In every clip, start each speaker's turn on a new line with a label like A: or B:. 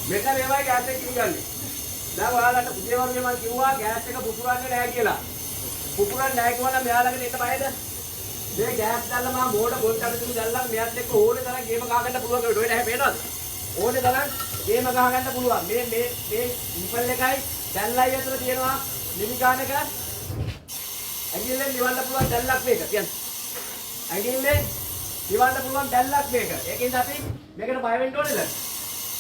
A: මෙතන මේවයි ගෑස් එක කිලිගන්නේ. දැන් ඔයාලට උදේ වරුවේ මම කිව්වා ගෑස් එක පුපුරන්නේ නැහැ කියලා. පුපුරන්නේ නැහැ කිව්වනම් මෙයාලගෙන එන්න බයද? මේ ගෑස් දැල්ලා මම බෝඩ බොල් කඩතුළු දැල්ලා මෙයාත් එක්ක ඕනේ තරම් ගේම ගහගන්න පුළුවන් කියලා ඔය නැහැ පේනවද? ඕනේ තරම් ගේම ගහගන්න පුළුවන්. මේ නිපල් එකයි දැල්ලයි අතර තියෙනවා නිමි ගාන එක. ඇඟිල්ලෙන් නිවන්න පුළුවන් දැල්ලක් මේක. කියන්න. ඇඟිල්ලෙන් නිවන්න පුළුවන් දැල්ලක් මේක. ඒකෙන්ද අපි මේකට බය වෙන්න ඕනේද?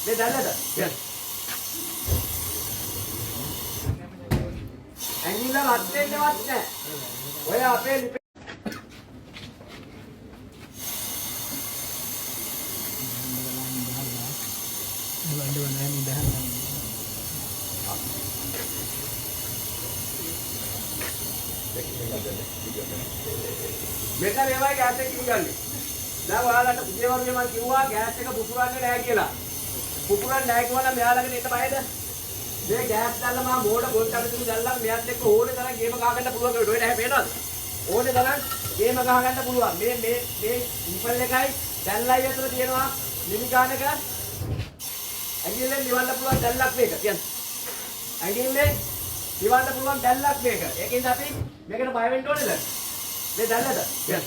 A: මේ දැල්ලද? කියන්න. ඇඟිල්ල රත් වෙන්නවත් නැහැ. ඔය අපේ මෙතන මේවයි ගෑස් එක කිලිගන්නේ. දැන් ඔයාලට උදේ වරුවේ මම කිව්වා ගෑස් එක පුපුරන්නේ නැහැ කියලා. පුපුරන්නේ නැහැ කිව්වනම් මෙයාලගෙන එන්න බයද? මේ ගෑස් දැල්ලා මම බෝඩ බොල් කඩතුළු දැල්ලා මෙයාත් එක්ක ඕනේ තරම් ගේම ගහගන්න පුළුවන් කියලා ඔය නැහැ පේනවද? ඕනේ තරම් ගේම ගහගන්න පුළුවන්. මේ නිපල් එකයි දැල්ලයි අතර තියෙනවා නිමි ගාන එක. ඇඟිල්ලෙන් නිවන්න පුළුවන් දැල්ලක් මේක. කියන්න. ඇඟිල්ලෙන් නිවන්න පුළුවන් දැල්ලක් මේක. ඒකෙන්ද අපි මේකට බය වෙන්න ඕනේද? මේ දැල්ලද? කියන්න.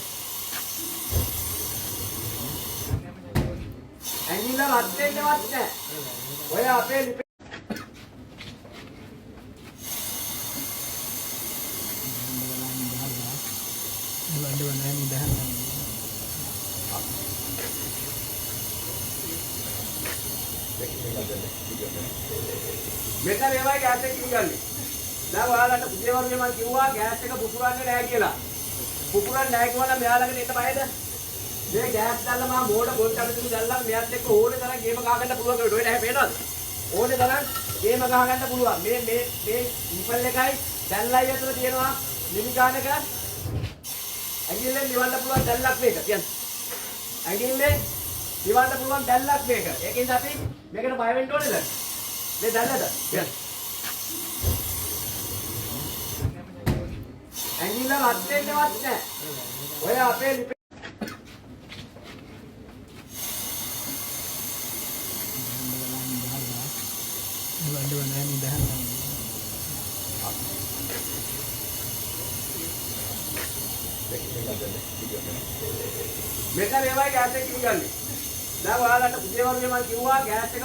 A: ඇඟිල්ල රත් වෙන්නවත් නැහැ. ඔය අපේ මෙතන මේවයි ගෑස් එක කිලිගන්නේ. දැන් ඔයාලට උදේ වරුවේ මම කිව්වා ගෑස් එක පුපුරන්නේ නැහැ කියලා. පුපුරන්නේ නැහැ කිව්වනම් මෙයාලගෙන එන්න බයද? මේ ගෑස් දැල්ලා මම බෝඩ බොල් කඩතුළු දැල්ලා මෙයාත් එක්ක ඕනේ තරම් ගේම ගහගන්න පුළුවන් කියලා ඔය නැහැ පේනවද? ඕනේ තරම් ගේම ගහගන්න පුළුවන්. මේ නිපල් එකයි දැල්ලයි අතර තියෙනවා නිමි ගාන එක. ඇඟිල්ලෙන් නිවන්න පුළුවන් දැල්ලක් මේක. කියන්න. ඇඟිල්ලෙන් නිවන්න පුළුවන් දැල්ලක් මේක. ඒකෙන්ද අපි මේකට බය වෙන්න ඕනේද? මේ දැල්ලද? කියන්න. ඇඟිල්ල රත් වෙන්නවත් නැහැ. ඔය අපේ මෙතන මේවයි ගෑස් එක කිලිගන්නේ. දැන් ඔයාලට උදේ වරුවේ මම කිව්වා ගෑස් එක